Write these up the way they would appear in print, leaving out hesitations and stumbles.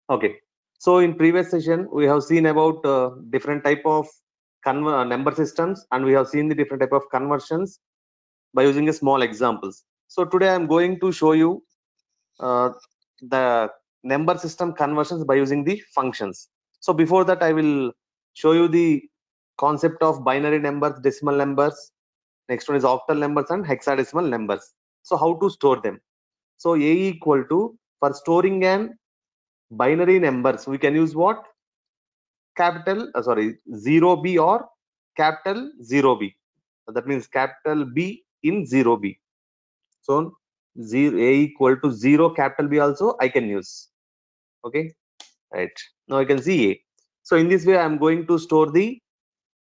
Okay. So in previous session, we have seen about different type of number systems, and we have seen the different type of conversions by using a small examples. So today I'm going to show you uh, the number system conversions by using the functions. So before that, I will show you the concept of binary numbers, decimal numbers. Next one is octal numbers and hexadecimal numbers. So how to store them? So A equal to, for storing an binary numbers, we can use what? Capital, 0B or capital 0B. That means capital B in 0B. So 0 A equal to 0 capital B also I can use. Okay, right. Now I can see A. So in this way, I am going to store the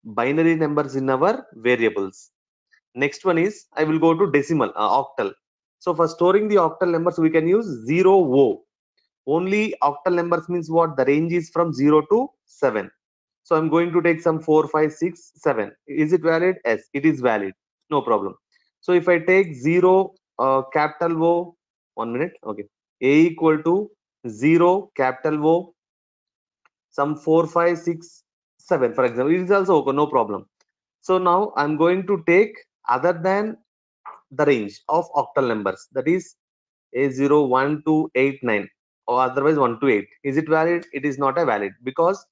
binary numbers in our variables. Next one is I will go to decimal, octal. So for storing the octal numbers, we can use 0O. Only octal numbers means what? The range is from 0 to 7. So I'm going to take some 4, 5, 6, 7. Is it valid? Yes, it is valid. No problem. So if I take 0 capital O, 1 minute. Okay. A equal to 0 capital O, some 4, 5, 6, 7, for example. It is also okay, no problem. So now I'm going to take other than the range of octal numbers, that is A0, 1, 2, 8, 9, or otherwise 1 to 8. Is it valid? It is not a valid, because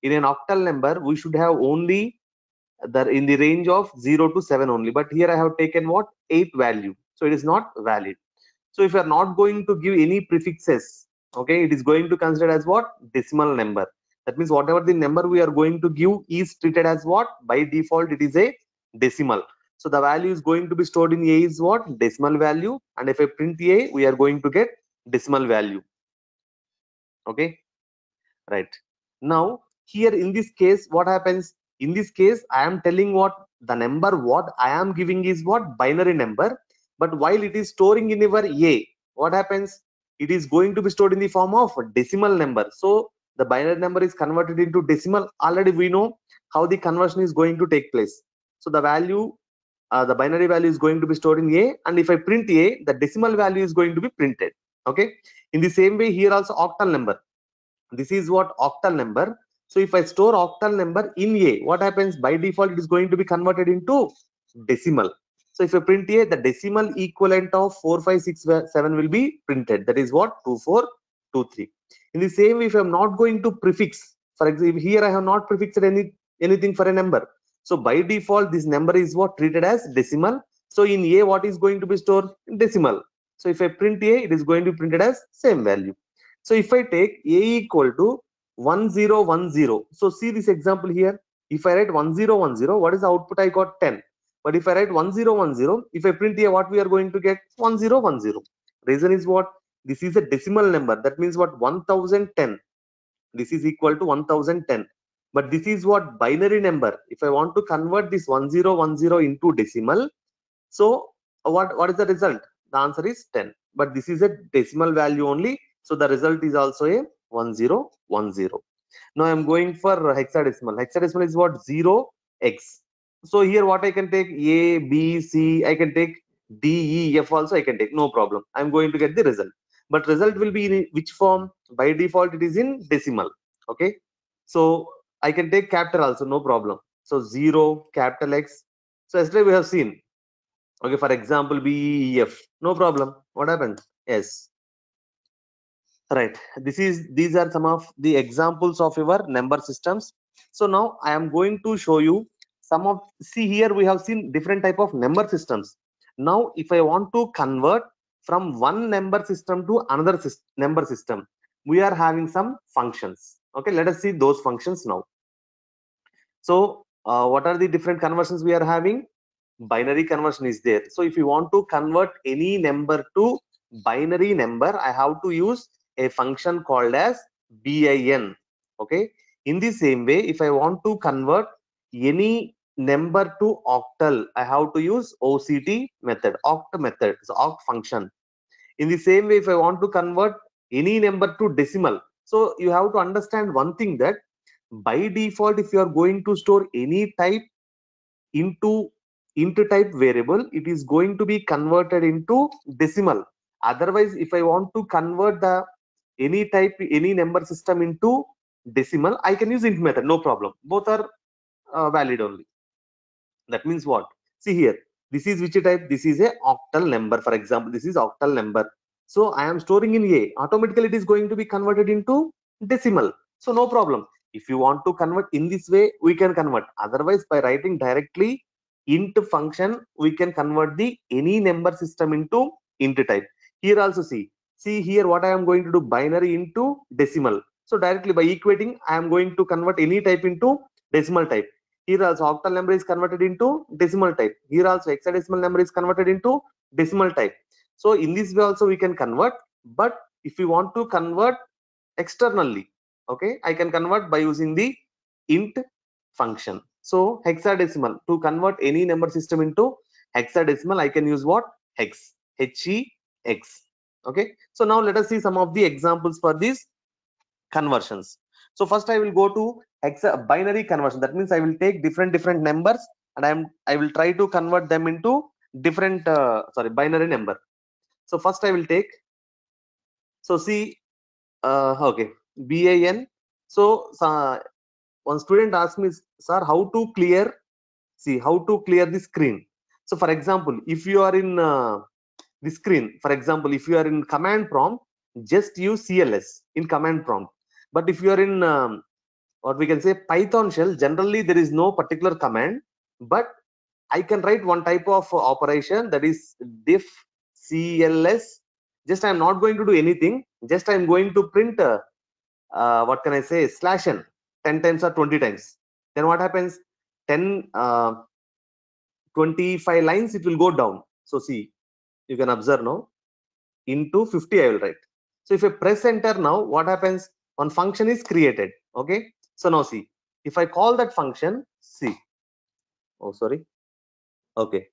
in an octal number we should have only the in the range of 0 to 7 only, but here I have taken what? 8 value, so it is not valid. So if you are not going to give any prefixes, okay, it is going to consider as what? Decimal number. That means whatever the number we are going to give is treated as what? By default it is a decimal. So the value is going to be stored in A is what? Decimal value, and if I print A, we are going to get decimal value. Okay, right. Now here in this case, what happens? In this case, I am telling what the number what I am giving is what? Binary number. But while it is storing in your A, what happens? It is going to be stored in the form of decimal number. So the binary number is converted into decimal. Already we know how the conversion is going to take place. So the value, the binary value is going to be stored in A, and if I print A, the decimal value is going to be printed. Okay. In the same way, here also octal number. This is what? Octal number. So if I store octal number in A, what happens? By default it is going to be converted into decimal. So if I print A, the decimal equivalent of 4, 5, 6, 7 will be printed. That is what? 2, 4, 2, 3. In the same way, if I'm not going to prefix, for example, here I have not prefixed anything for a number, so by default this number is what? Treated as decimal. So in A, what is going to be stored? Decimal. So if I print A, it is going to be printed as same value. So if I take A equal to 1010, so see this example here. If I write 1010, what is the output? I got 10. But if I write 1010, if I print here, what we are going to get? 1010. Reason is what? This is a decimal number. That means what? 1010. This is equal to 1010. But this is what? Binary number. If I want to convert this 1010 into decimal, so what is the result? The answer is 10. But this is a decimal value only, so the result is also a 1010. Now I'm going for hexadecimal. Hexadecimal is what? 0x. So here what I can take? A, B, C. I can take D, E, F also I can take. No problem. I'm going to get the result. But result will be in which form? By default it is in decimal. Okay. So I can take capital also. No problem. So 0, capital X. So yesterday we have seen. Okay, for example, B, E, F. No problem. What happened? Yes. Right. These are some of the examples of your number systems. So now I am going to show you some of, see here we have seen different type of number systems. Now if I want to convert from one number system to another number system, we are having some functions. Okay, let us see those functions now. So what are the different conversions we are having? Binary conversion is there. So if you want to convert any number to binary number, I have to use a function called as bin. Okay. In the same way, if I want to convert any number to octal, I have to use OCT method, oct method, so oct function. In the same way, if I want to convert any number to decimal, so you have to understand one thing, that by default, if you are going to store any type into type variable, it is going to be converted into decimal. Otherwise, if I want to convert the any type, any number system into decimal, I can use int method, no problem. Both are valid only. That means what? See here, this is which type? This is a octal number. For example, this is octal number. So I am storing in A. Automatically, it is going to be converted into decimal. So no problem. If you want to convert in this way, we can convert. Otherwise, by writing directly int function, we can convert the any number system into int type. Here also see here what I am going to do, binary into decimal. So directly by equating, I am going to convert any type into decimal type. Here also octal number is converted into decimal type. Here also hexadecimal number is converted into decimal type. So in this way also we can convert, but if we want to convert externally, okay, I can convert by using the int function. So hexadecimal, to convert any number system into hexadecimal, I can use what? Hex, H-E-X. Okay, so now let us see some of the examples for these conversions. So first I will go to binary conversion. That means I will take different numbers and I will try to convert them into different binary number. So first I will take, so see, okay, BAN. So one student asked me, sir, how to clear the screen. So for example, if you are in the screen, for example, if you are in command prompt, just use CLS in command prompt. But if you are in what we can say Python shell, generally there is no particular command, but I can write one type of operation, that is diff CLS. Just I am not going to do anything, just I am going to print what can I say, /n 10 times or 20 times. Then what happens? 10 25 lines it will go down. So see, you can observe now, into 50 I will write. So if I press enter now, what happens? One function is created. Okay, so now see, if I call that function, see, oh sorry, okay,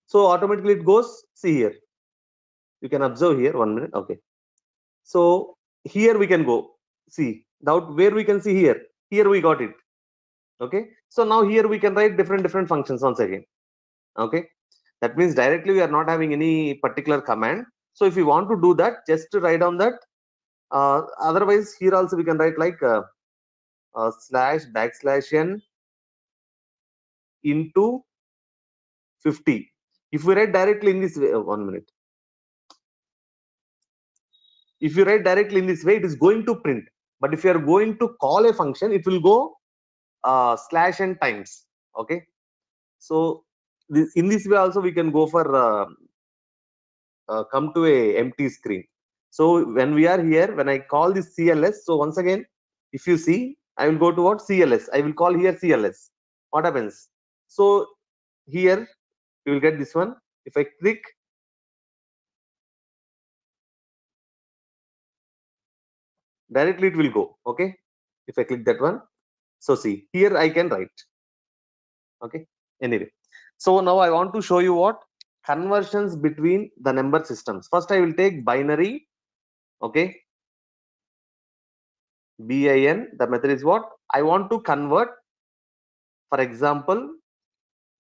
so automatically it goes, see here, you can observe here, 1 minute. Okay, so here we can go, see out where we can see here we got it. Okay, so now here we can write different functions once again. Okay, that means directly we are not having any particular command. So if you want to do that, just to write down that. Otherwise here also we can write like /n into 50. If we write directly in this way, 1 minute. If you write directly in this way, it is going to print. But if you are going to call a function, it will go /n times. Okay, so in this way also we can go for come to a empty screen. So when we are here, when I call this CLS, so once again, if you see, I will go to what? CLS. I will call here CLS. What happens? So here you will get this one. If I click, directly it will go. Okay, if I click that one, so see here I can write. Okay, anyway, so now I want to show you what conversions between the number systems. First I will take binary. Okay, BIN, the method is what I want to convert. For example,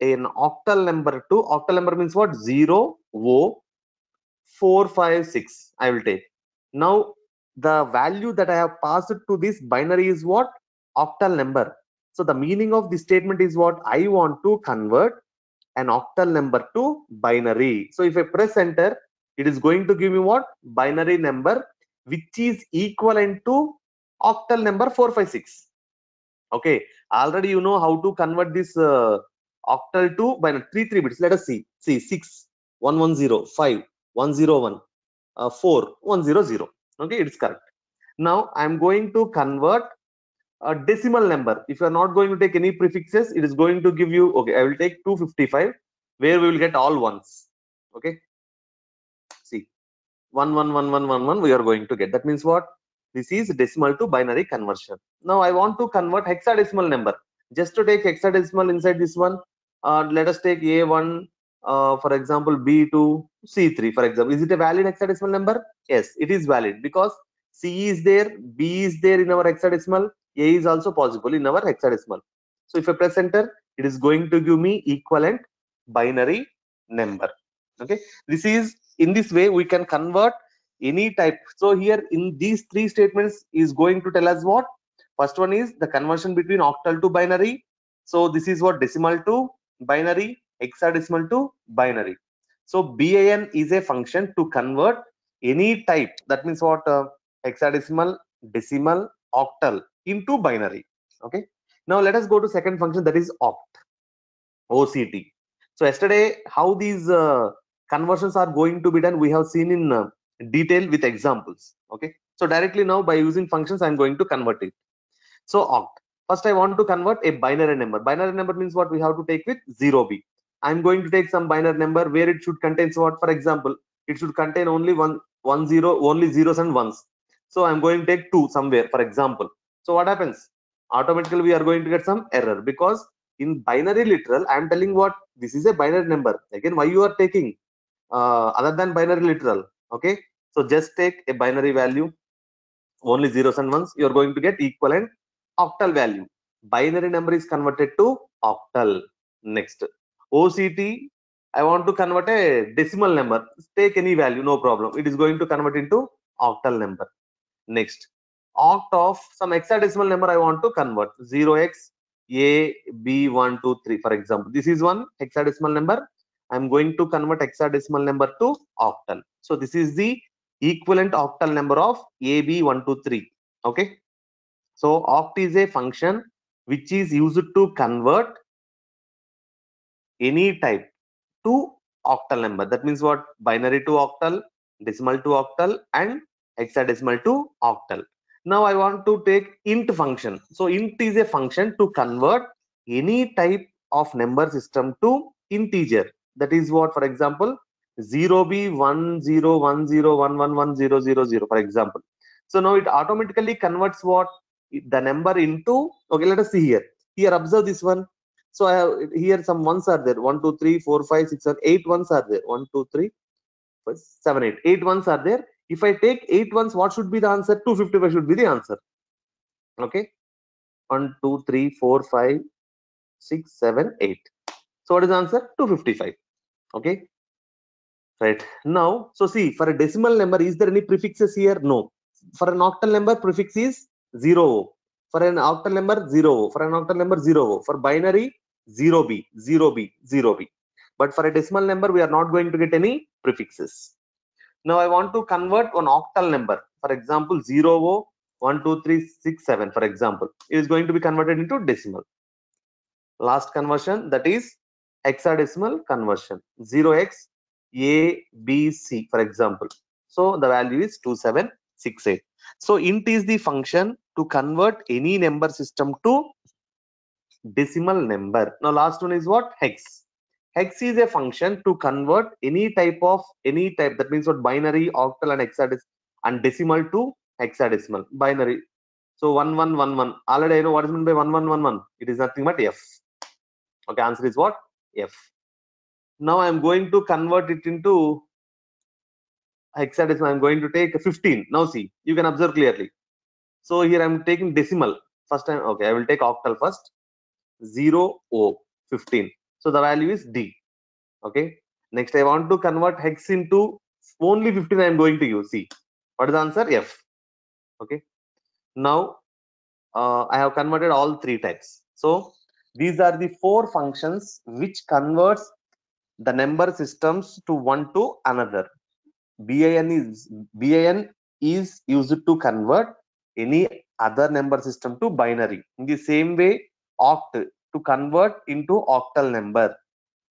an octal number to octal number means what? 0 O 4 5 6 I will take. Now the value that I have passed to this binary is what? Octal number. So the meaning of this statement is what? I want to convert an octal number to binary. So if I press enter, it is going to give me what? Binary number which is equivalent to octal number 456. Okay, already you know how to convert this octal to binary. 3 bits. Let us see 6 110 5 101 4 100. Okay, it's correct. Now I am going to convert a decimal number. If you are not going to take any prefixes, it is going to give you, okay, I will take 255, where we will get all ones. Okay, see 11111 we are going to get. That means what? This is decimal to binary conversion. Now I want to convert hexadecimal number. Just to take hexadecimal inside this one, let us take A1, for example, B2, C3, for example. Is it a valid hexadecimal number? Yes, it is valid because C is there, B is there in our hexadecimal, A is also possible in our hexadecimal. So if I press enter, it is going to give me equivalent binary number. Okay, this is, in this way we can convert any type. So here in these three statements is going to tell us what? First one is the conversion between octal to binary. So this is what? Decimal to binary, hexadecimal to binary. So BAN is a function to convert any type. That means what? Hexadecimal, decimal, octal into binary. Okay. Now let us go to second function, that is OCT. So yesterday, how these conversions are going to be done, we have seen in detail with examples. Okay. So directly now by using functions, I'm going to convert it. So oct. First, I want to convert a binary number. Binary number means what? We have to take with 0b. I'm going to take some binary number where it should contain what? For example, it should contain only one zero, only zeros and ones. So I'm going to take 2 somewhere, for example. So what happens? Automatically we are going to get some error, because in binary literal, I'm telling what? This is a binary number. Again, why you are taking other than binary literal? Okay. So just take a binary value, only zeros and ones. You're going to get equivalent octal value. Binary number is converted to octal. Next, OCT, I want to convert a decimal number. Take any value, no problem. It is going to convert into octal number. Next, oct of some hexadecimal number I want to convert. 0x A B 1 2 3, for example. This is one hexadecimal number. I'm going to convert hexadecimal number to octal. So this is the equivalent octal number of AB123. Okay. So oct is a function which is used to convert any type to octal number. That means what? Binary to octal, decimal to octal, and hexadecimal to octal. Now I want to take int function. So int is a function to convert any type of number system to integer. That is what? For example, 0b 1010111000, for example. So now it automatically converts what? The number into, okay, let us see here. Here observe this one. So I have here some ones are there. 1 2 3 4 5 6 7 8 ones are there. 1 2 3 4, 7 8 8 ones are there. If I take 8 ones, what should be the answer? 255 should be the answer. Okay. 1 2 3 4 5 6 7 8. So what is the answer? 255. Okay. Right. Now, so see, for a decimal number, is there any prefixes here? No. For an octal number, prefix is 0. For an octal number, 0. For an octal number, 0. For binary, 0b, 0b, 0b. But for a decimal number, we are not going to get any prefixes. Now I want to convert one octal number. For example, 0, 1, 2, 3, 6, 7, for example. It is going to be converted into decimal. Last conversion, that is hexadecimal conversion. 0x A, B, C, for example. So the value is 2768. So int is the function to convert any number system to decimal number. Now last one is what? Hex. Hex is a function to convert any type. That means what? Binary, octal, and hexadecimal, and decimal to hexadecimal. Binary. So 1111. Already I know what is meant by 1111. It is nothing but F. Okay, answer is what? F. Now I am going to convert it into hexadecimal. I'm going to take 15. Now see, you can observe clearly. So here I'm taking decimal. First time, okay, I will take octal first. 0 O 15. So the value is D. Okay. Next I want to convert hex into only 15. I am going to use. See, what is the answer? F. Okay. Now I have converted all three types. So these are the 4 functions which converts the number systems to one to another. BAN is used to convert any other number system to binary. In the same way, oct to convert into octal number,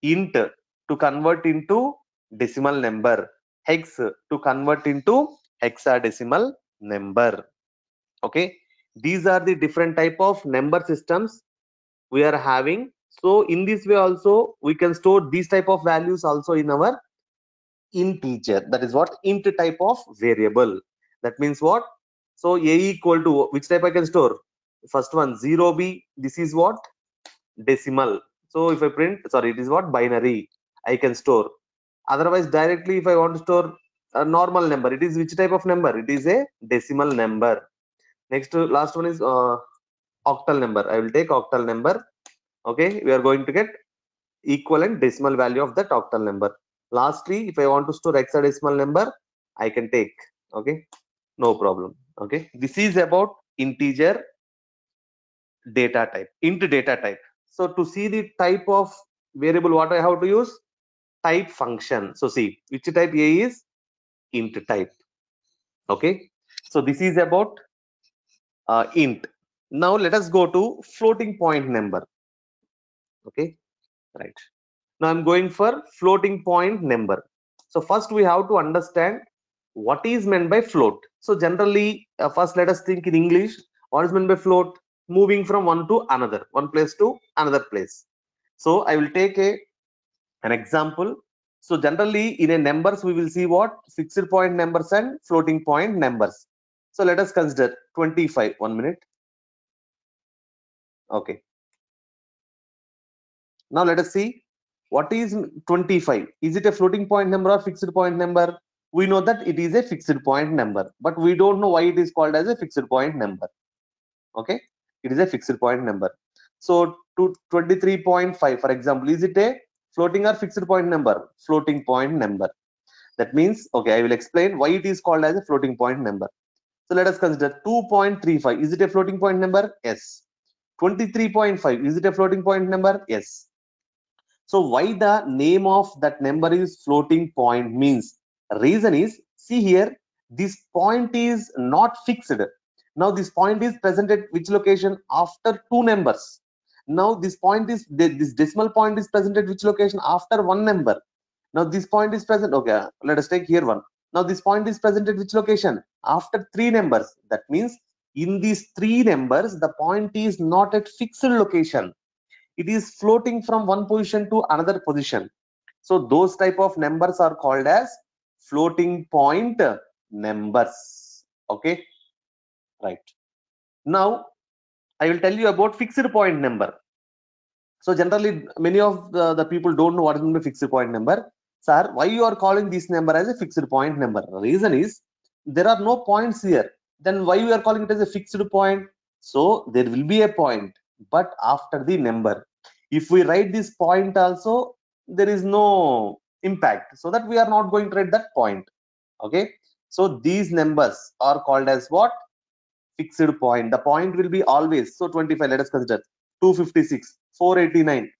int to convert into decimal number, hex to convert into hexadecimal number. Okay, these are the different type of number systems we are having. So in this way also we can store these type of values also in our integer. That is what? Int type of variable. That means what? So a equal to which type I can store? First one 0b. This is what? Decimal. So if I print, sorry, it is what? Binary. I can store. Otherwise directly if I want to store a normal number, it is which type of number? It is a decimal number. Next last one is octal number. I will take octal number. Okay, we are going to get equivalent decimal value of that octal number. Lastly, if I want to store hexadecimal number, I can take Okay, no problem. Okay, this is about integer data type, int data type. So to see the type of variable, what I have to use? Type function. So see, which type? A is int type. Okay, so this is about int. Now let us go to floating point number. Okay, right. Now I'm going for floating point number. So first we have to understand what is meant by float. So generally, first let us think in English. What is meant by float? Moving from one to another, one place to another place. So I will take an example. So generally in a numbers we will see what? Fixed point numbers and floating point numbers. So let us consider 25. 1 minute. Okay. Now let us see what is 25. Is it a floating point number or fixed point number? We know that it is a fixed point number, but we don't know why it is called as a fixed point number. Okay, it is a fixed point number. So to 23.5, for example, is it a floating or fixed point number? Floating point number. That means, okay, I will explain why it is called as a floating point number. So let us consider 2.35. Is it a floating point number? Yes. 23.5. Is it a floating point number? Yes. So why the name of that number is floating point means, reason is, see here, this point is not fixed. Now this point is present at which location? After two numbers. Now this point is, this decimal point is present at which location? After one number. Now this point is present. Okay, let us take here one. Now this point is present at which location? After three numbers. That means in these three numbers, the point is not at fixed location. It is floating from one position to another position. So those type of numbers are called as floating point numbers. Okay, right. Now I will tell you about fixed point number. So generally many of the people don't know what is a fixed point number. Sir, why you are calling this number as a fixed point number? The reason is there are no points here. Then why we are calling it as a fixed point? So there will be a point, but after the number. If we write this point also, there is no impact. So that we are not going to write that point. Okay. So these numbers are called as what? Fixed point. The point will be always. So 25, let us consider 256, 489.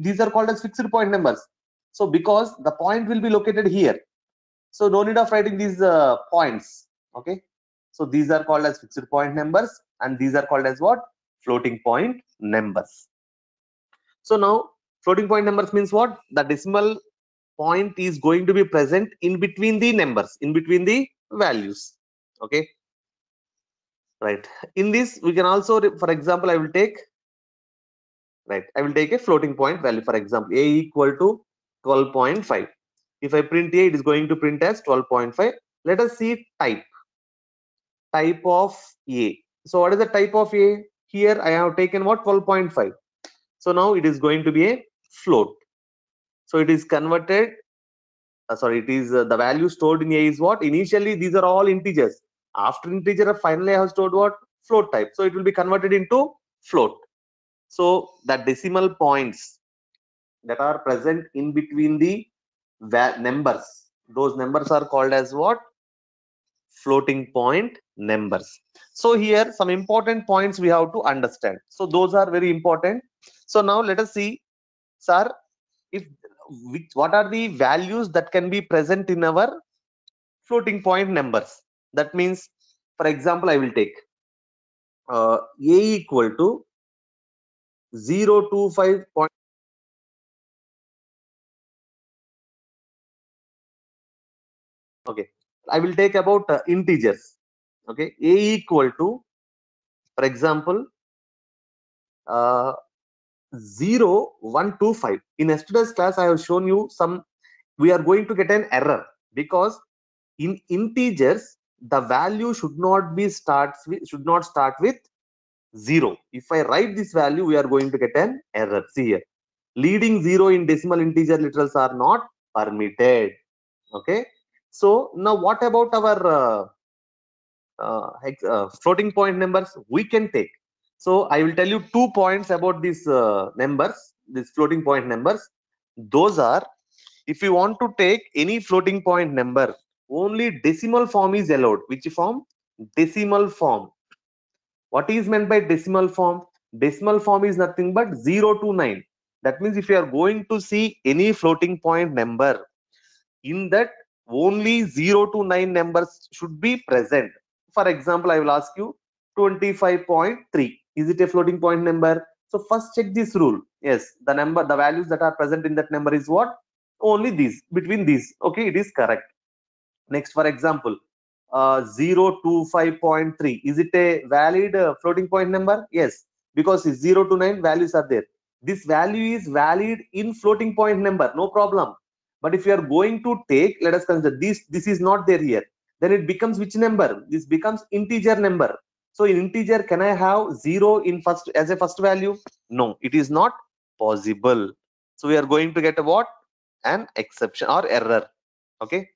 These are called as fixed point numbers. So because the point will be located here, so no need of writing these points. Okay. So these are called as fixed point numbers, and these are called as what? Floating point numbers. So now floating point numbers means what? The decimal point is going to be present in between the numbers, in between the values. Okay. Right. In this, we can also, for example, I will take a floating point value. For example, a equal to 12.5. If I print a, it is going to print as 12.5. Let us see type of a. So what is the type of a? Here I have taken what? 12.5. So now it is going to be a float. So it is converted. It is the value stored in a is what? Initially these are all integers. After integer, finally I have stored what? Float type. So it will be converted into float. So the decimal points that are present in between the numbers, those numbers are called as what? Floating point numbers. So here some important points we have to understand. So those are very important. So now let us see, sir, if what are the values that can be present in our floating point numbers. That means, for example, I will take a equal to 0.25. Okay, I will take about integers. Okay, a equal to, for example, uh, 0.125. In yesterday's class I have shown you some, we are going to get an error because in integers the value should not start with 0. If I write this value, we are going to get an error. See here, leading 0 in decimal integer literals are not permitted. Okay, so now what about our floating point numbers? We can take. So I will tell you 2 points about these numbers, these floating point numbers. Those are, if you want to take any floating point number, only decimal form is allowed. Which form? Decimal form. What is meant by decimal form? Decimal form is nothing but 0 to 9. That means if you are going to see any floating point number, in that only 0 to 9 numbers should be present. For example, I will ask you 25.3. Is it a floating point number? So first check this rule. Yes, the values that are present in that number is what? Only these, between these. Okay, it is correct. Next, for example, 025.3. Is it a valid floating point number? Yes, because 0 to 9 values are there. This value is valid in floating point number, no problem. But if you are going to take, let us consider this is not there here. Then it becomes which number? This becomes integer number. So in integer, can I have 0 in first as a first value? No, it is not possible. So we are going to get a what? An exception or error. Okay.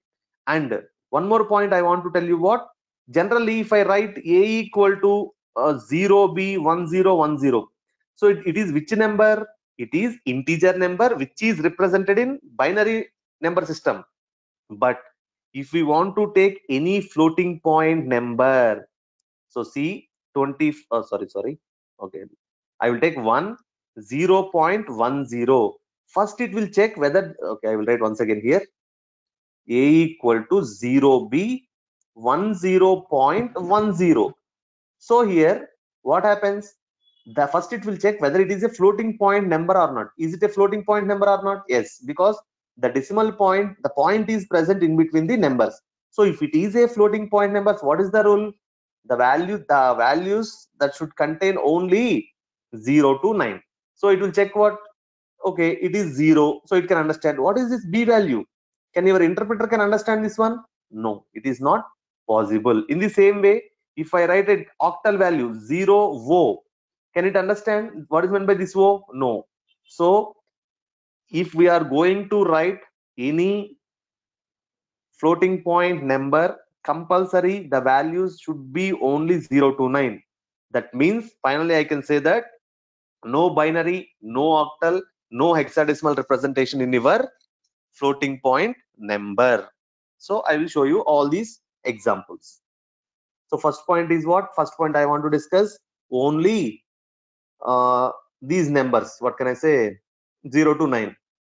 And one more point I want to tell you what, generally if I write a equal to 0b1010, so it is which number? It is integer number which is represented in binary number system. But if we want to take any floating point number, so see 20, sorry, okay, I will take 0.10. First it will check whether, okay, I will write once again here, a equal to 0b 10.10. So here what happens, the first it will check whether it is a floating point number or not. Is it a floating point number or not? Yes, because the decimal point, the point is present in between the numbers. So if it is a floating point number, what is the rule? The values that should contain only 0 to 9. So it will check what? Okay, it is 0, so it can understand what is this b value. Can your interpreter can understand this one? No, it is not possible. In the same way, if I write an octal value 0 wo, can it understand what is meant by this wo? No. So if we are going to write any floating point number, compulsory the values should be only 0 to 9. That means finally I can say that no binary, no octal, no hexadecimal representation in your floating point number. So I will show you all these examples. So first point is what? First point I want to discuss, only these numbers, what can I say, 0 to 9.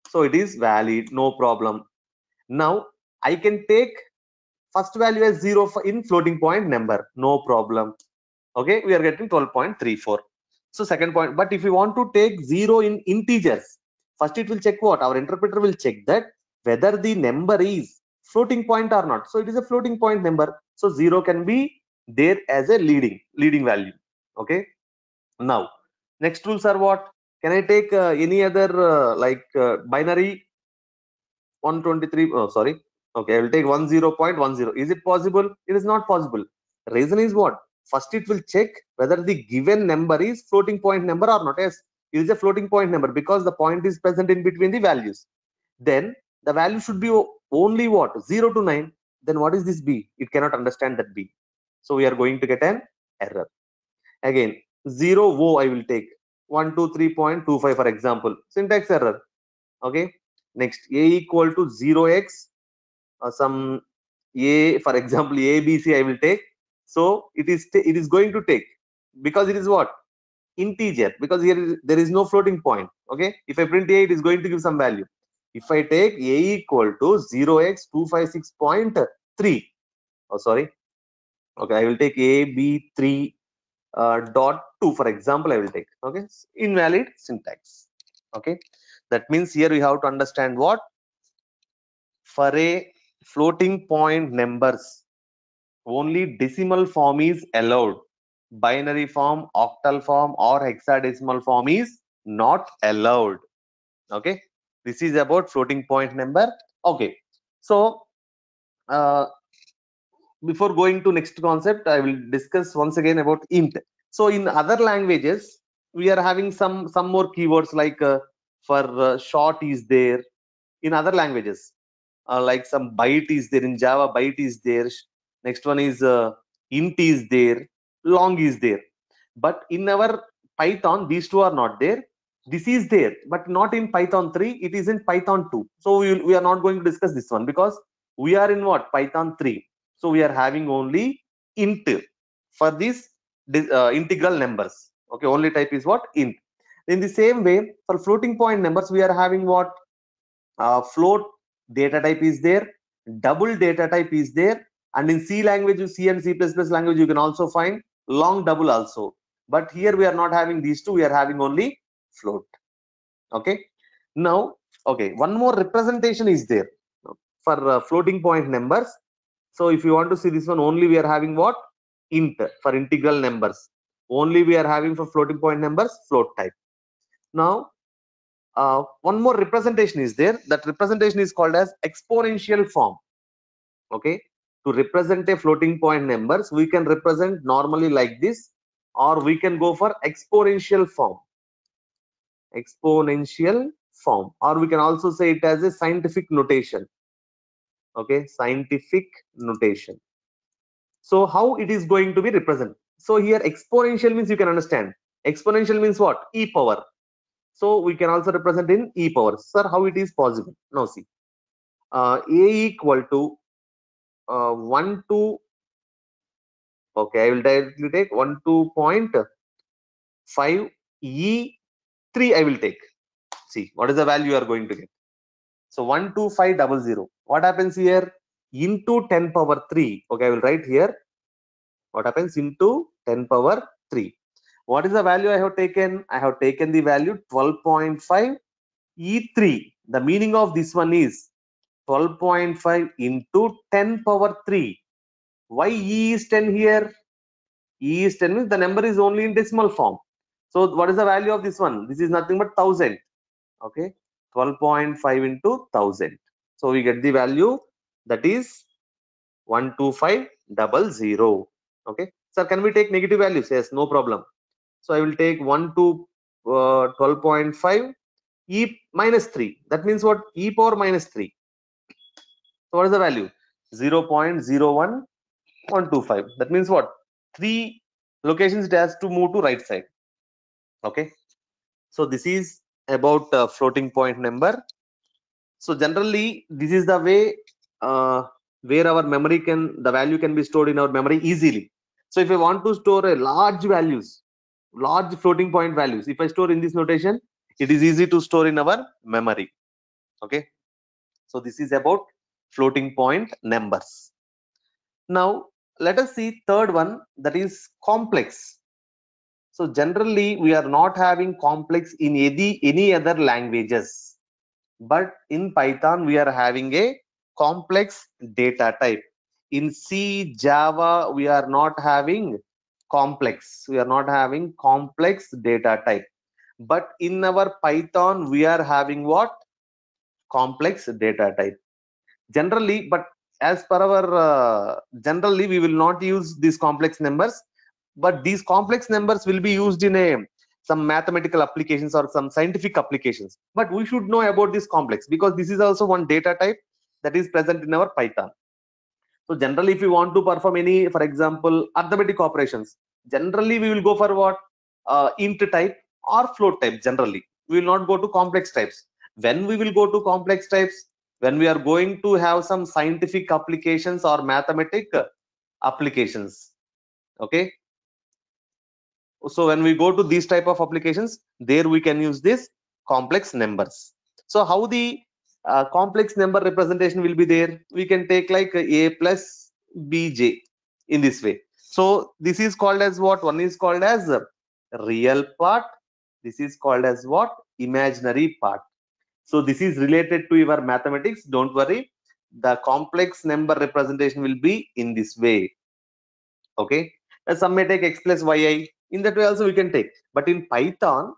So it is valid, no problem. Now I can take first value as 0 in floating point number, no problem. Okay, we are getting 12.34. So second point, but if we want to take 0 in integers, first it will check what? Our interpreter will check that whether the number is floating point or not. So it is a floating point number, so 0 can be there as a leading value. Okay, now next rules are what? Can I take any other binary 123? Oh, sorry. Okay, I will take 10.10. Is it possible? It is not possible. Reason is what? First it will check whether the given number is floating point number or not. Yes, it is a floating point number because the point is present in between the values. Then the value should be only what? 0 to 9. Then what is this b? It cannot understand that b. So we are going to get an error. Again, 0 wo I will take 123.25 for example. Syntax error. Okay. Next, a equal to 0x, some a, for example abc I will take. So it is going to take, because it is what? Integer, because here there is no floating point. Okay, if I print a, it is going to give some value. If I take a equal to 0x256.3, oh sorry, okay, I will take ab3 dot 2 for example, I will take. Okay, invalid syntax. Okay, that means here we have to understand what? For a floating point numbers, only decimal form is allowed. Binary form, octal form or hexadecimal form is not allowed. Okay, this is about floating point number. Okay, so before going to next concept, I will discuss once again about int. So in other languages we are having some more keywords like for short is there in other languages, like some byte is there in Java, byte is there. Next one is int is there, long is there. But in our Python, these two are not there. This is there, but not in Python 3. It is in Python 2. So we are not going to discuss this one because We are in what? Python 3. So we are having only int for these integral numbers. Okay, only type is what? Int. In the same way, for floating point numbers, we are having what? Float data type is there, double data type is there, and in C language, C and C++ language, you can also find long double also. But here we are not having these two, we are having only float. Okay. Now, okay, one more representation is there for floating point numbers. So if you want to see this one, only we are having what? Int for integral numbers. Only we are having for floating point numbers, float type. Now, one more representation is there. That representation is called as exponential form. Okay, to represent a floating point numbers, we can represent normally like this, or we can go for exponential form. Exponential form, or we can also say it as a scientific notation. Okay, scientific notation. So how it is going to be represented? So here exponential means, you can understand, exponential means what? E power. So we can also represent in e power. Sir, how it is possible? Now see, a equal to 1 to, okay, I will directly take 12.5 e3. I will take, see what is the value you are going to get. So 12500. What happens here? Into 10 power 3. Okay, I will write here what happens into 10 power 3. What is the value I have taken? I have taken the value 12.5 e3. The meaning of this one is 12.5 into 10 power 3. Why e is 10 here? E is 10 means the number is only in decimal form. So what is the value of this one? This is nothing but 1000. Okay, 12.5 into 1000. So we get the value, that is 12500. Okay, sir, can we take negative values? Yes, no problem. So I will take 1 to 12.5 e minus 3. That means what? E power minus 3. So what is the value? 0.01125. That means what? 3 locations it has to move to right side. Okay, so this is about floating point number. So generally this is the way where our memory can, the value can be stored in our memory easily. So if I want to store a large values, large floating point values, if I store in this notation, it is easy to store in our memory. Okay, so this is about floating point numbers. Now let us see third one, that is complex. So generally we are not having complex in any other languages, but in Python we are having a complex data type. In C, Java, we are not having complex. We are not having complex data type. But in our Python, we are having what? Complex data type. Generally, but as per our generally, we will not use these complex numbers. But these complex numbers will be used in some mathematical applications or some scientific applications. But we should know about this complex, because this is also one data type that is present in our Python. So generally, if you want to perform any, for example, arithmetic operations, generally we will go for what? Int type or float type. Generally, we will not go to complex types. When we will go to complex types? When we are going to have some scientific applications or mathematic applications. Okay, so when we go to these type of applications, there we can use this complex numbers. So how the complex number representation will be there? We can take like a plus bj in this way. So this is called as what? One is called as real part. This is called as what? Imaginary part. So this is related to your mathematics. Don't worry. The complex number representation will be in this way. Okay, some may take x plus yi. In that way also we can take. But in Python,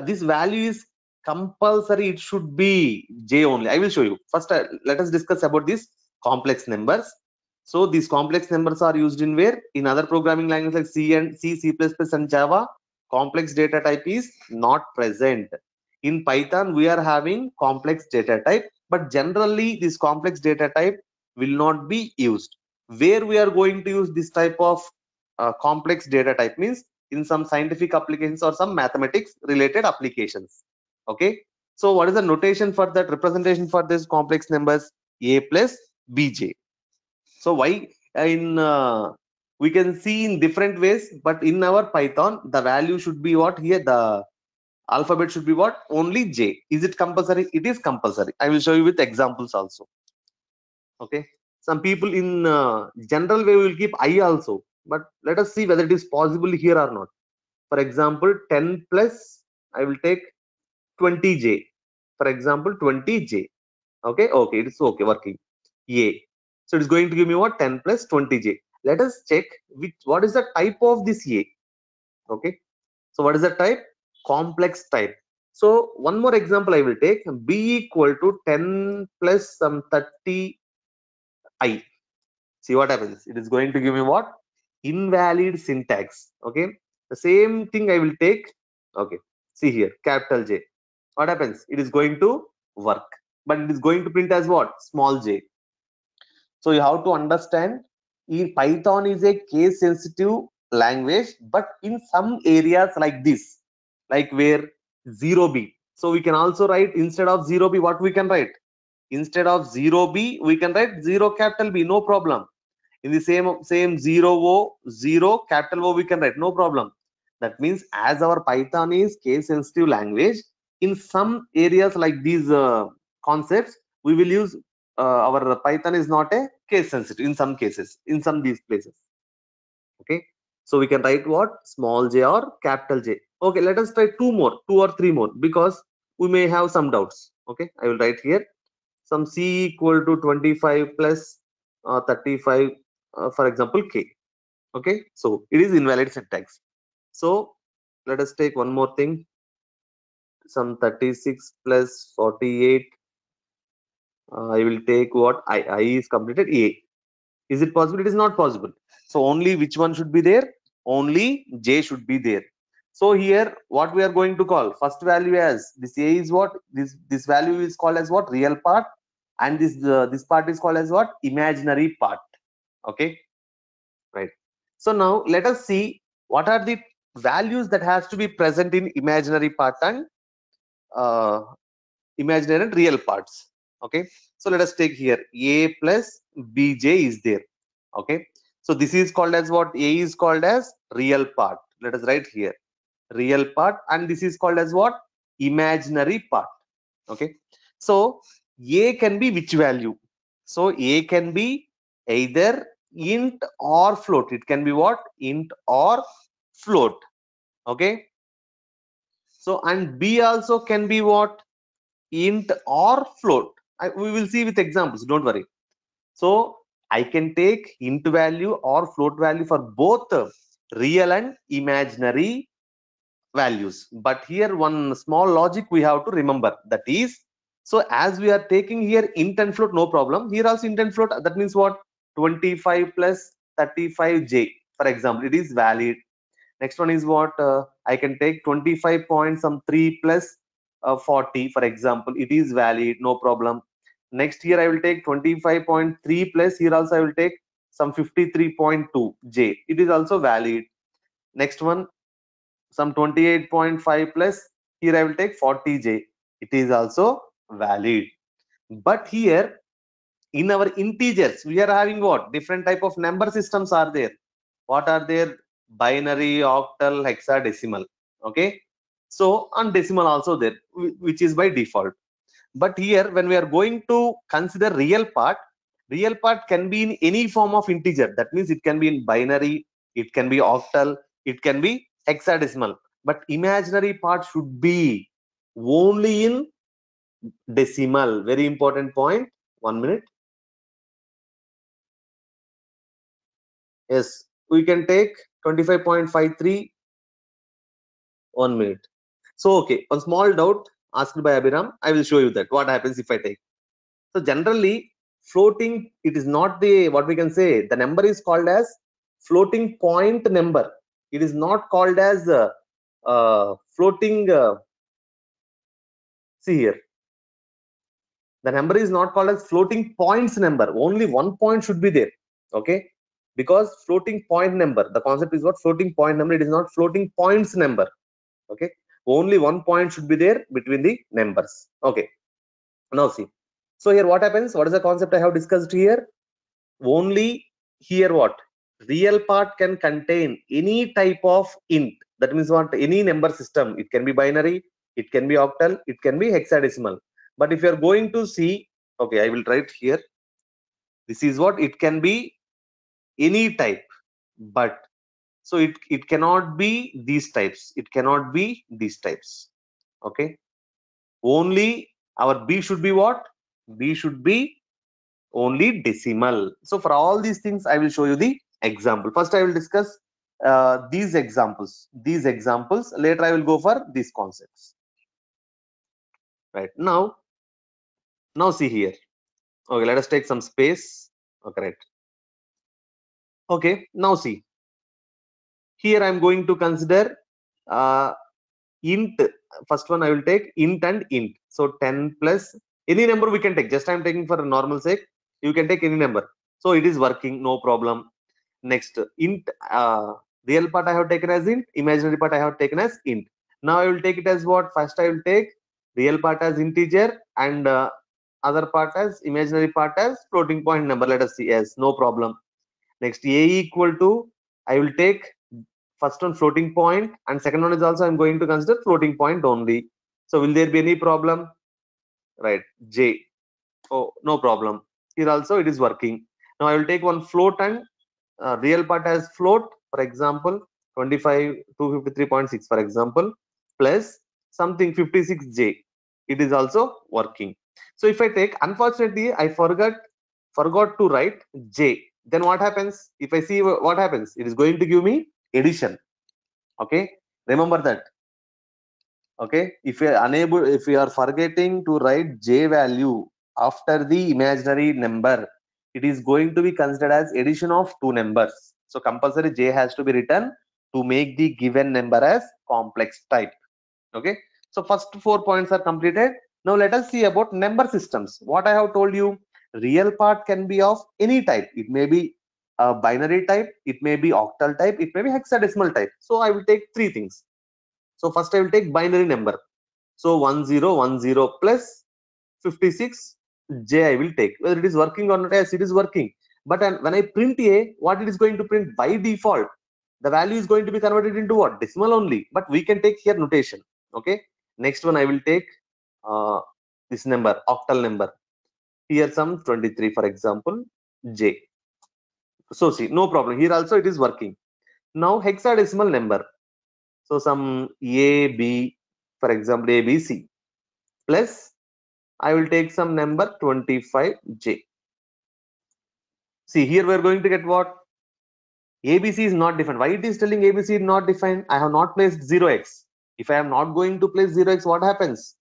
this value is compulsory. It should be j only. I will show you. First, let us discuss about these complex numbers. So these complex numbers are used in where? In other programming languages like C and C++ and Java, complex data type is not present. In Python, we are having complex data type, but generally this complex data type will not be used. Where we are going to use this type of complex data type means in some scientific applications or some mathematics related applications. Okay, so what is the notation for that representation for this complex numbers? A plus bj. So why in we can see in different ways, but in our Python the value should be what? Here the alphabet should be what? Only j. Is it compulsory? It is compulsory. I will show you with examples also. Okay, some people in general way will keep I also, but let us see whether it is possible here or not. For example, 10 plus I will take 20j. For example, 20j. Okay, okay, it's okay working. A. So it's going to give me what? 10 plus 20j. Let us check what is the type of this A. Okay, so what is the type? Complex type. So one more example I will take. B equal to 10 plus some 30 I. See what happens. It is going to give me what? Invalid syntax. Okay, the same thing I will take. Okay, see here, capital J. What happens? It is going to work, but it is going to print as what? Small j. So you have to understand, Python is a case sensitive language, but in some areas like this, like where 0b, so we can also write instead of 0b, what we can write? Instead of 0b, we can write 0 capital B, no problem. In the same 0 o 0 capital O we can write, no problem. That means as our Python is case sensitive language, in some areas like these concepts we will use our Python is not a case sensitive in some cases, in some these places. Okay, so we can write what? Small j or capital J. Okay, let us try two or three more, because we may have some doubts. Okay, I will write here some c equal to 25 plus 35, for example k. Okay, so it is invalid syntax. So let us take one more thing, some 36 plus 48. I will take what? I is completed A. Is it possible? It is not possible. So only which one should be there? Only j should be there. So here what we are going to call first value as this A is what? This value is called as what? Real part, and this part is called as what? Imaginary part. Okay, right. So now let us see what are the values that has to be present in imaginary part and uh, imaginary and real parts. Okay, so let us take here A plus bj is there. Okay, so this is called as what? A is called as real part. Let us write here real part, and this is called as what? Imaginary part. Okay, so A can be which value? So A can be either int or float. It can be what? Int or float. Okay, so and B also can be what? Int or float. We will see with examples, don't worry. So I can take int value or float value for both real and imaginary values. But here one small logic we have to remember, that is, so as we are taking here int and float, no problem. Here also int and float, that means what? 25 plus 35j, for example, it is valid. Next one is what? I can take 25 point some 3 plus 40, for example, it is valid, no problem. Next here I will take 25.3 plus, here also I will take some 53.2 j, it is also valid. Next one some 28.5 plus, here I will take 40 j, it is also valid. But here in our integers we are having what? Different type of number systems are there. What are there? Binary, octal, hexadecimal. Okay, so and decimal also there, which is by default. But here when we are going to consider real part can be in any form of integer. That means it can be in binary, it can be octal, it can be hexadecimal, but imaginary part should be only in decimal. Very important point. 1 minute. Yes, we can take 25.53. 1 minute. So okay, one small doubt asked by Abhiram, I will show you that what happens if I take. So generally floating, it is not the, what we can say, the number is called as floating point number. It is not called as floating, see here, the number is not called as floating points number. Only one point should be there. Okay, because floating point number, the concept is what? Floating point number, it is not floating points number. Okay, only one point should be there between the numbers. Okay, now see, So here what happens? What is the concept I have discussed here? Only here what? Real part can contain any type of int. That means what? Any number system. It can be binary, it can be octal, it can be hexadecimal. But if you are going to see, okay, I will write here. This is what it can be any type, but so it cannot be these types. It cannot be these types. Okay. Only our B should be what? B should be only decimal. So for all these things, I will show you the example. First, I will discuss these examples. These examples. Later, I will go for these concepts. Right now see here. Okay, let us take some space. Okay, right. Okay, now see. Here I am going to consider int. First one I will take int and int. So 10 plus any number we can take. Just I am taking for a normal sake. You can take any number. So it is working, no problem. Next, int, real part I have taken as int, imaginary part I have taken as int. Now I will take it as what? First I will take real part as integer and other part as imaginary part as floating point number. Let us see. Yes, no problem. Next, a equal to, I will take first one floating point and second one is also I'm going to consider floating point only. So will there be any problem? Right, j. Oh, no problem. Here also it is working. Now I will take one float and real part as float, for example 25 253.6 for example, plus something 56j. It is also working. So if I take, unfortunately I forgot to write j, then what happens? If I see what happens, it is going to give me addition. Okay, remember that. Okay, if you are unable, if you are forgetting to write j value after the imaginary number, it is going to be considered as addition of two numbers. So compulsory j has to be written to make the given number as complex type. Okay, so first 4 points are completed. Now let us see about number systems. What I have told you, real part can be of any type. It may be a binary type, it may be octal type, it may be hexadecimal type. So I will take three things. So first I will take binary number. So 1010 plus 56 j I will take. Whether it is working or not, yes, it is working. But when I print a, what it is going to print by default, the value is going to be converted into what? Decimal only. But we can take here notation. Okay. Next one I will take this number, octal number. Here some 23 for example, j. So see, no problem. Here also it is working. Now hexadecimal number. So some a, b, for example, a, b, c, plus I will take some number 25j. See, here we are going to get what? ABC is not defined. Why it is telling ABC is not defined? I have not placed 0x. If I am not going to place 0x, what happens?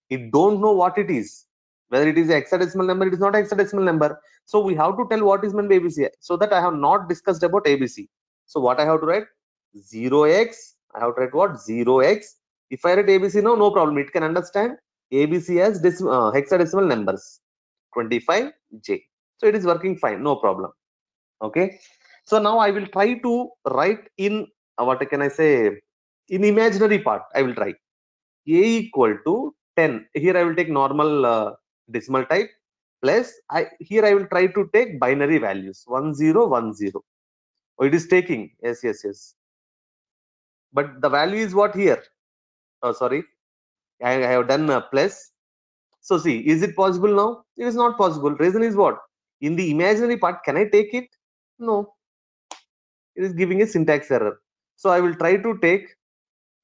It don't know what it is. Whether it is a hexadecimal number, it is not a hexadecimal number. So we have to tell what is meant by ABC. So that I have not discussed about ABC. So what I have to write? 0x. I have to write what? 0x. If I write ABC now, no problem. It can understand ABC as hexadecimal numbers. 25j. So it is working fine, no problem. Okay. So now I will try to write in what can I say, in imaginary part. I will try a equal to 10. Here I will take normal decimal type, plus here I will try to take binary values 1010. Oh, it is taking, yes. But the value is what here? Oh, sorry, I have done plus. So see, is it possible now? It is not possible. Reason is what? In the imaginary part, can I take it? No. It is giving a syntax error. So I will try to take,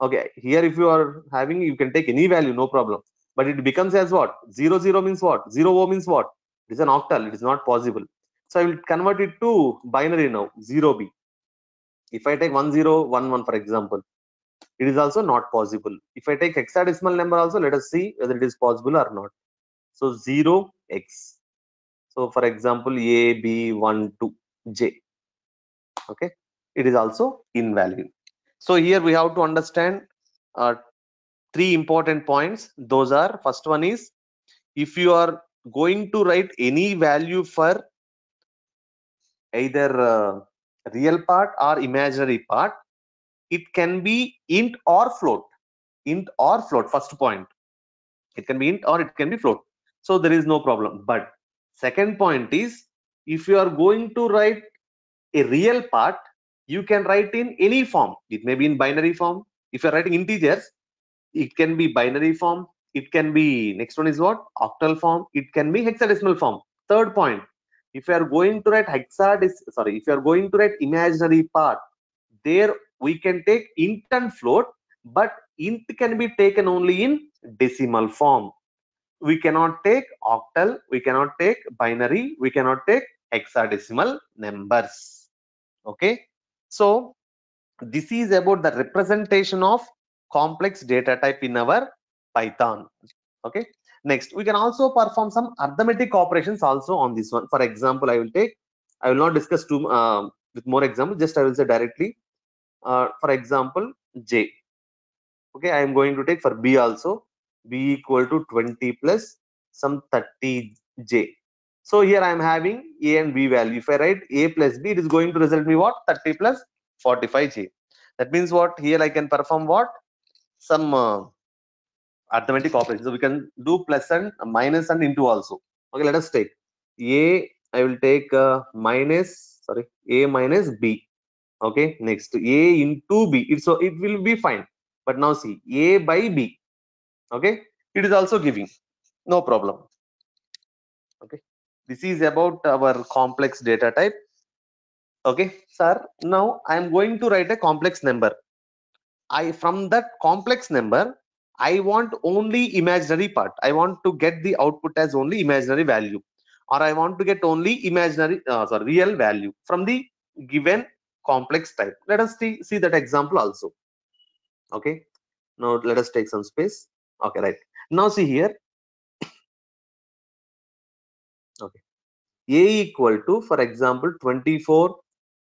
okay, here if you are having, you can take any value, no problem. But it becomes as what? 00 means what? 0 means what? It is an octal. It is not possible. So I will convert it to binary now, 0b. If I take 1011, for example, it is also not possible. If I take hexadecimal number also, let us see whether it is possible or not. So 0x. So for example, a, b, 1, 2, j. Okay, it is also invalid. So here we have to understand three important points. Those are, first one is, if you are going to write any value for either real part or imaginary part, it can be int or float. Int or float, first point. It can be int or it can be float. So there is no problem. But second point is, if you are going to write a real part, you can write in any form. It may be in binary form. If you are writing integers, it can be binary form. It can be, next one is what? Octal form. It can be hexadecimal form. Third point, if you are going to write if you are going to write imaginary part, there we can take int and float, but int can be taken only in decimal form. We cannot take octal, we cannot take binary, we cannot take hexadecimal numbers. Okay, so this is about the representation of complex data type in our Python. Okay, next we can also perform some arithmetic operations also on this one. For example, I will not discuss too with more examples, just I will say directly. For example, J. Okay, I am going to take for B also. B equal to 20 plus some 30J. So here I am having A and B value. If I write A plus B, it is going to result me what? 30 plus 45J. That means what? Here I can perform what? Some arithmetic operations. So we can do plus and minus and into also. Okay, let us take A. I will take A minus B. Okay, next A into B. So it will be fine. But now see, A by B. Okay, it is also giving, no problem. Okay, this is about our complex data type. Okay, sir, now I am going to write a complex number. From that complex number, I want only imaginary part. I want to get the output as only imaginary value, or I want to get only real value from the given complex type. Let us see that example also. Okay, now let us take some space. Okay, right, now see here. Okay, A equal to, for example, 24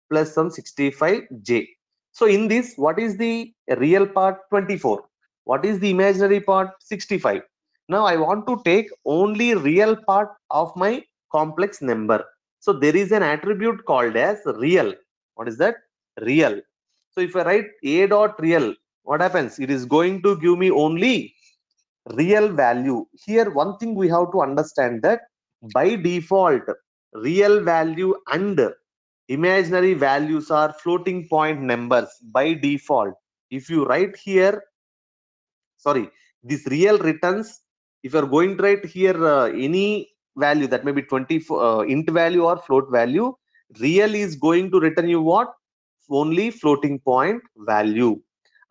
plus some 65J. So in this, what is the real part? 24. What is the imaginary part? 65. Now I want to take only real part of my complex number. So there is an attribute called as real. What is that? Real. So if I write A dot real, what happens? It is going to give me only real value. Here one thing we have to understand, that by default real value and imaginary values are floating point numbers by default. If you write here, sorry, this real returns, if you are going to write here any value, that may be 24 int value or float value, real is going to return you what? Only floating point value.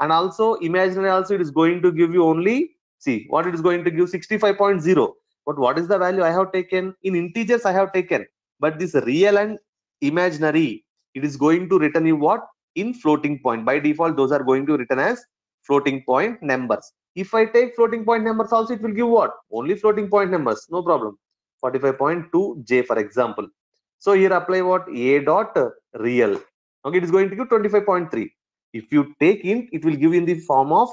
And also imaginary also, it is going to give you only, see what it is going to give, 65.0. but what is the value I have taken? In integers I have taken, but this real and imaginary, it is going to return you what? In floating point. By default those are going to return as floating point numbers. If I take floating point numbers also, it will give what? Only floating point numbers, no problem. 45.2J for example. So here apply what? A dot real. Okay, it is going to give 25.3. If you take int, it will give in the form of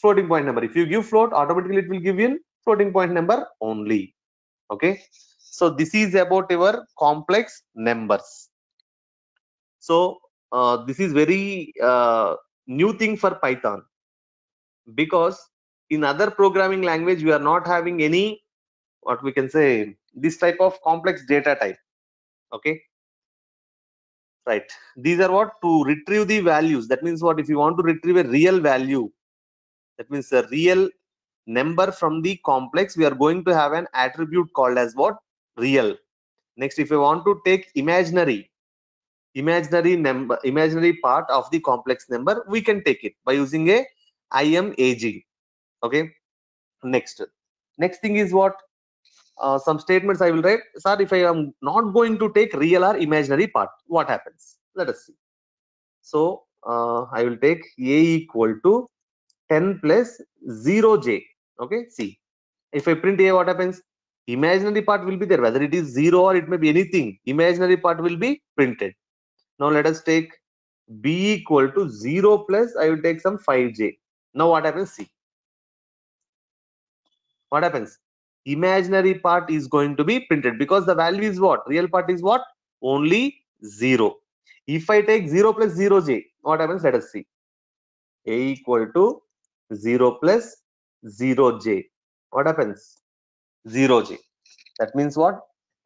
floating point number. If you give float, automatically it will give in floating point number only. Okay, so this is about your complex numbers. So this is very new thing for Python, because in other programming language we are not having any, what we can say, this type of complex data type. Okay, right, these are what? To retrieve the values. That means what? If you want to retrieve a real value, that means a real number from the complex, we are going to have an attribute called as what? Real. Next, if you want to take imaginary number, imaginary part of the complex number, we can take it by using a IMAG. Okay, next thing is what? Some statements I will write. Sir, if I am not going to take real or imaginary part, what happens? Let us see. So I will take A equal to 10 plus 0J. Okay, see, if I print A, what happens? Imaginary part will be there, whether it is 0 or it may be anything, imaginary part will be printed. Now let us take B equal to 0 plus, I will take some 5J. Now what happens? See, what happens? Imaginary part is going to be printed, because the value is what? Real part is what? Only 0. If I take 0 plus 0J, what happens? Let us see. A equal to 0 plus 0J. What happens? 0j. That means what?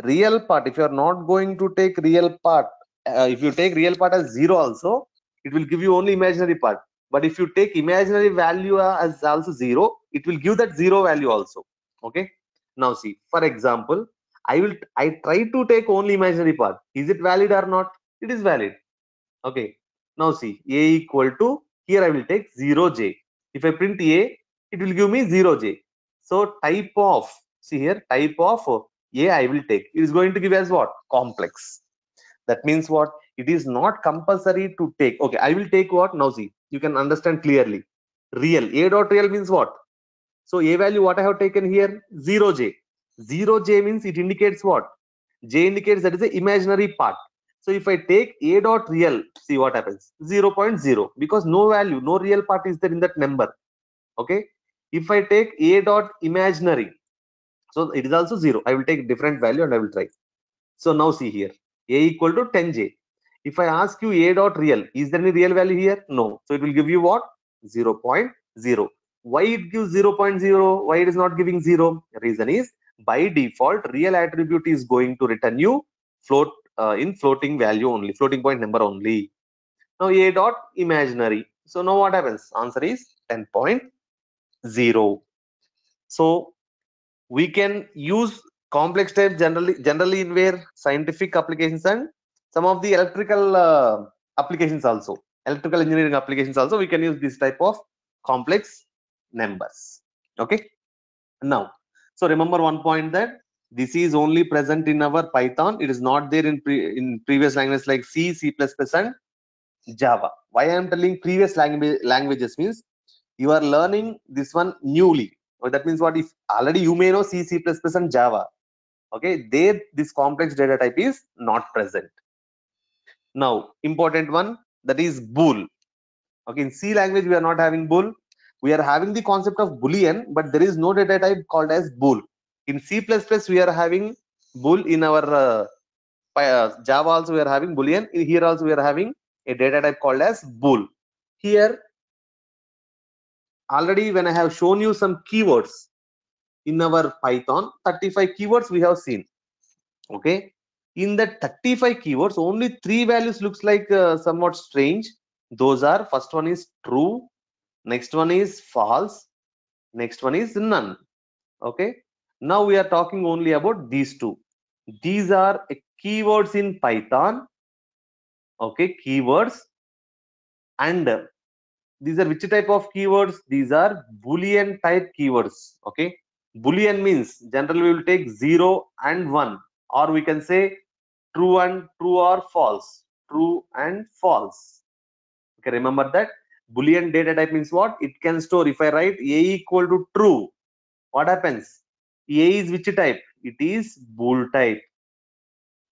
Real part, if you are not going to take real part, if you take real part as 0 also, it will give you only imaginary part. But if you take imaginary value as also 0, it will give that 0 value also. Okay. Now see, for example, I try to take only imaginary part. Is it valid or not? It is valid. Okay. Now see, a equal to, here I will take 0j. If I print a, it will give me 0j. So type of, see here, type of a I will take, it is going to give as what? Complex. That means what? It is not compulsory to take. Okay, I will take what? Now see, you can understand clearly. Real, a dot real means what? So a value what I have taken here? 0j. 0j means it indicates what? J indicates that is the imaginary part. So if I take a dot real, see what happens? 0.0, because no value, no real part is there in that number. Okay. If I take a dot imaginary, so it is also 0. I will take different value and I will try. So now see here, a equal to 10j. If I ask you a dot real, is there any real value here? No. So it will give you what? 0.0. Why it gives 0.0? Why it is not giving 0? The reason is, by default, real attribute is going to return you float in floating value only, floating point number only. Now a dot imaginary. So now what happens? Answer is 10.0. So we can use complex type generally in where scientific applications and some of the electrical applications also, electrical engineering applications also, we can use this type of complex numbers. Okay. Now, so remember one point, that this is only present in our Python. It is not there in previous languages like C, C++, and Java. Why I am telling previous languages means you are learning this one newly. That means what? If already you may know C, C++, and Java. Okay, there this complex data type is not present. Now, important one, that is bool. Okay, in C language we are not having bool. We are having the concept of boolean, but there is no data type called as bool. In C++ we are having bool. In our Java also we are having boolean. Here also we are having a data type called as bool. Here already when I have shown you some keywords in our Python, 35 keywords we have seen. Okay, in that 35 keywords, only 3 values looks like somewhat strange. Those are, first one is true, next one is false, next one is none. Okay, now we are talking only about these two. These are keywords in Python. Okay, keywords. And these are which type of keywords? These are boolean type keywords. Okay, boolean means generally we will take 0 and 1, or we can say true and true or false, true and false. Okay, remember that boolean data type means what? It can store, if I write a equal to true, what happens? A is which type? It is bool type.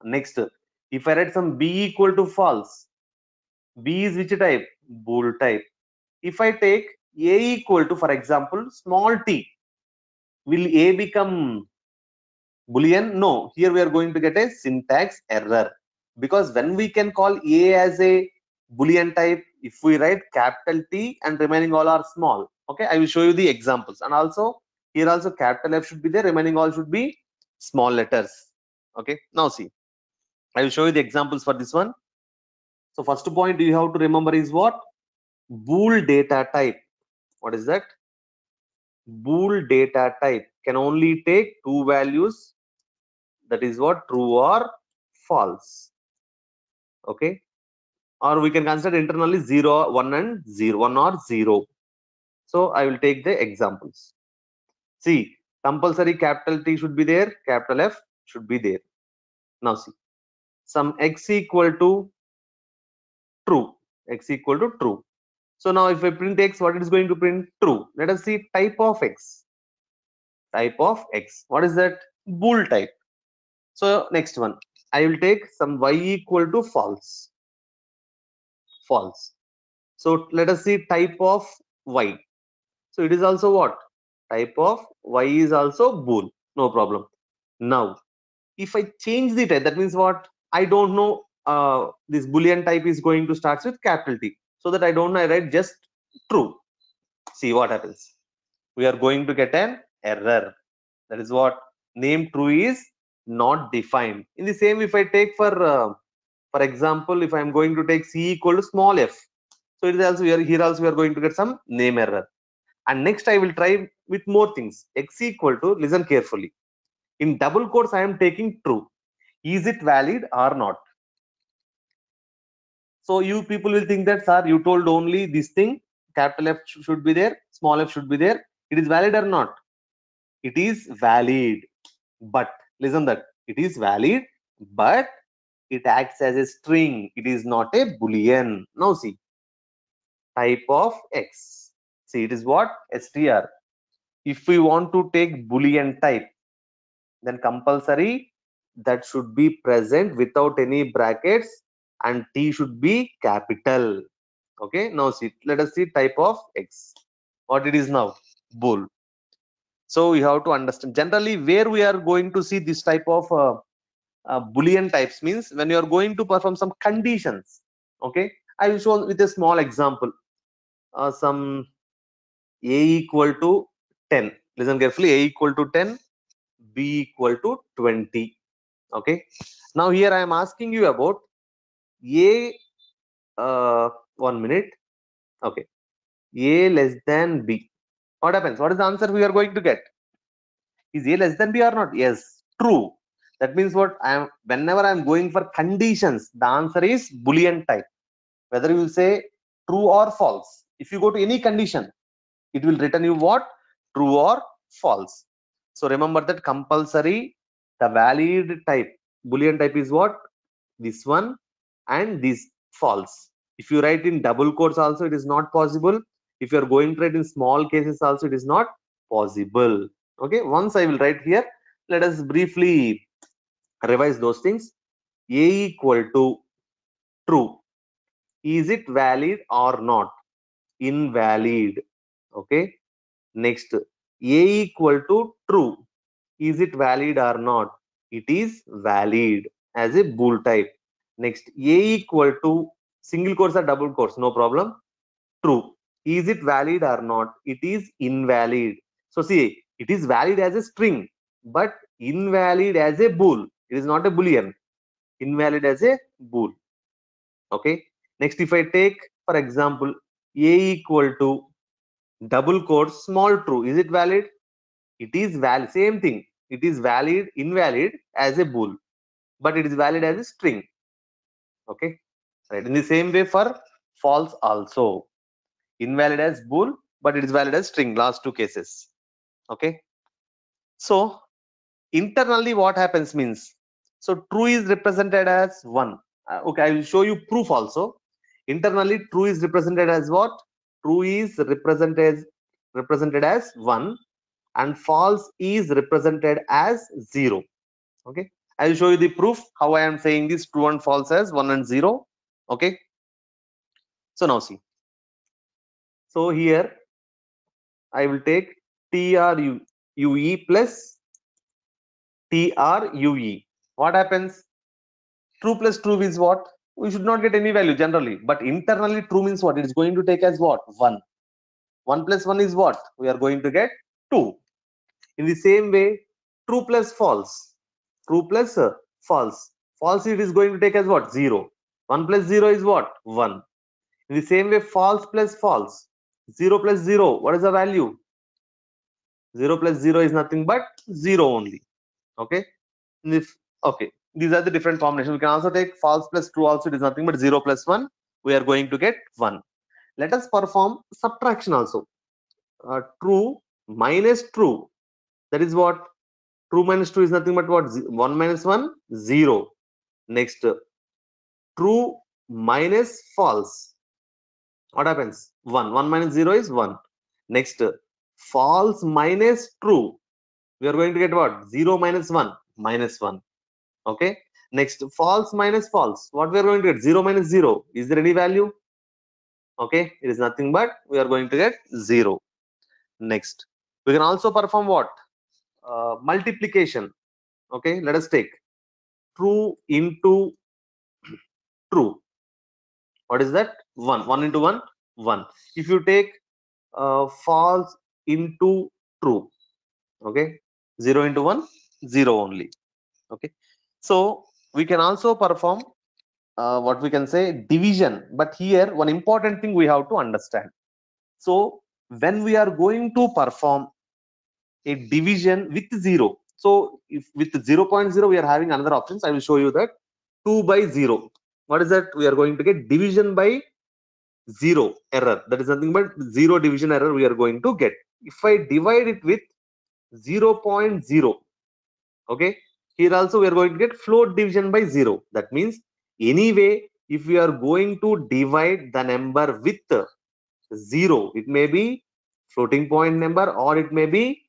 Next, if I write some b equal to false, b is which type? Bool type. If I take a equal to, for example, small t, will a become boolean? No, here we are going to get a syntax error, because when we can call a as a boolean type, if we write capital T and remaining all are small. Okay, I will show you the examples. And also here also capital F should be there, remaining all should be small letters. Okay, now see, I will show you the examples for this one. So first point you have to remember is what? Bool data type. What is that? Bool data type can only take two values, that is what? True or false. Okay, or we can consider internally 0, 1 and 0, 1 or 0. So I will take the examples. See, compulsory capital T should be there, capital F should be there. Now see, some x equal to true, x equal to true. So now if I print x, what it is going to print? True. Let us see type of x. Type of x, what is that? Bool type. So next one, I will take some y equal to false. False. So let us see type of y. So it is also what? Type of y is also bool. No problem. Now, if I change the type, that means what? I don't know this boolean type is going to start with capital T. So that I don't know, I write just true. See what happens. We are going to get an error. That is what? name true is not defined. In the same, if I take for example, if I am going to take C equal to small f, so it is also here also we are going to get some name error. And next I will try with more things. X equal to, listen carefully, in double quotes I am taking true. Is it valid or not? So you people will think that, sir, you told only this thing, capital F should be there, small f should be there. It is valid or not? It is valid, but listen that it is valid, but it acts as a string. It is not a boolean. Now see, type of X. See, it is what? str. If we want to take boolean type, then compulsory that should be present without any brackets, and T should be capital. Okay, now see, let us see type of X. What it is now? Bool. So we have to understand generally where we are going to see this type of boolean types means when you are going to perform some conditions. Okay, I will show with a small example. Some A equal to 10. Listen carefully. A equal to 10, B equal to 20. Okay, now here I am asking you about A. 1 minute. Okay, A less than B. What happens? What is the answer we are going to get? Is A less than B or not? Yes, true. That means what? Whenever I am going for conditions, the answer is boolean type. Whether you will say true or false. If you go to any condition, it will return you what? True or false. So remember that compulsory, the valid type, boolean type is what? This one and this false. If you write in double quotes also, it is not possible. If you are going to write in small cases also, it is not possible. Okay, once I will write here, let us briefly revise those things. A equal to true. Is it valid or not? Invalid. Okay, next, A equal to true. Is it valid or not? It is valid as a bool type. Next, A equal to, single quotes or double quotes, no problem. True. Is it valid or not? It is invalid. So see, it is valid as a string, but invalid as a bool. It is not a boolean. Invalid as a bool. Okay. Next, if I take, for example, A equal to double quotes small true, is it valid? It is valid. Same thing. It is valid, invalid as a bool, but it is valid as a string. Okay. Right. In the same way for false also. Invalid as bool, but it is valid as string. Last two cases. Okay. So internally what happens means, so true is represented as 1. Okay, I will show you proof also. Internally true is represented as what? True is represented as 1 and false is represented as 0. Okay, I will show you the proof how I am saying this true and false as 1 and 0. Okay, so now see, so here I will take TRUE plus TRUE. What happens? True plus true is what? We should not get any value generally, but internally true means what? It is going to take as what? 1. 1 plus 1 is what? We are going to get 2. In the same way, true plus false. True plus false. False it is going to take as what? 0. 1 plus 0 is what? 1. In the same way, false plus false. 0 plus 0. What is the value? 0 plus 0 is nothing but 0 only. Okay. Okay. These are the different combinations. We can also take false plus true also. It is nothing but 0 plus 1. We are going to get 1. Let us perform subtraction also. True minus true. That is what? True minus true is nothing but what? 1 minus 1, 0. Next, true minus false. What happens? 1. 1 minus 0 is 1. Next, false minus true. We are going to get what? 0 minus 1, minus 1. Okay. Next, false minus false. What we are going to get? 0 minus 0. Is there any value? Okay. It is nothing but we are going to get 0. Next, we can also perform what? Multiplication. Okay. Let us take true into true. What is that? 1. 1 into 1, 1. If you take false into true, okay, 0 into 1, 0 only. Okay, so we can also perform what we can say division, but here one important thing we have to understand. So when we are going to perform a division with 0, so if with 0.0 we are having another options, I will show you that. 2 by 0, what is that? We are going to get division by 0 error, that is nothing but 0 division error we are going to get. If I divide it with 0.0, okay, here also we are going to get float division by 0. That means anyway, if we are going to divide the number with 0, it may be floating point number or it may be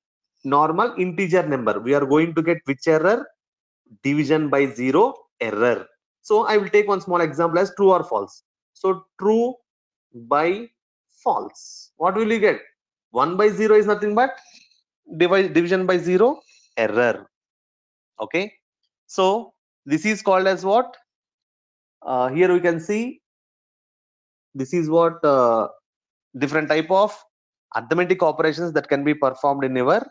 normal integer number, we are going to get which error? Division by 0 error. So I will take one small example as true or false. So true by false, what will you get? 1 by 0 is nothing but division by 0 error. Okay, so this is called as what? Here we can see this is what different type of arithmetic operations that can be performed in your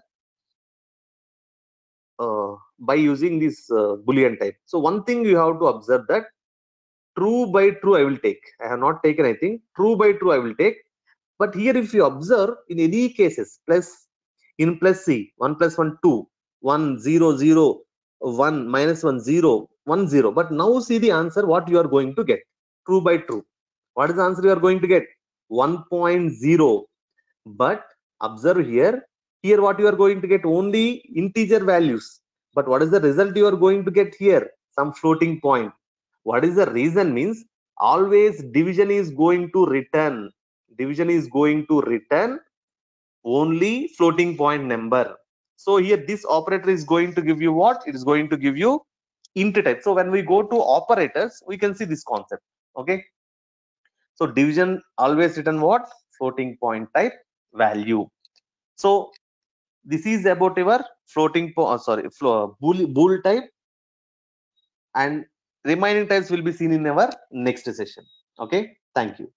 by using this boolean type. So one thing you have to observe that true by true I will take. I have not taken anything. True by true I will take. But here if you observe in any cases, plus in plus C, 1 plus 1 2, 1 0 0, 1 minus 1 0, 1 0. But now see the answer what you are going to get. True by true. What is the answer you are going to get? 1.0. But observe here, here what you are going to get? Only integer values. But what is the result you are going to get here? Some floating point. What is the reason? Means always division is going to return only floating point number. So here this operator is going to give you what? It is going to give you int type. So when we go to operators, we can see this concept. Okay, so division always return what? Floating point type value. So this is about your floating bool type, and remaining types will be seen in our next session. Okay, thank you.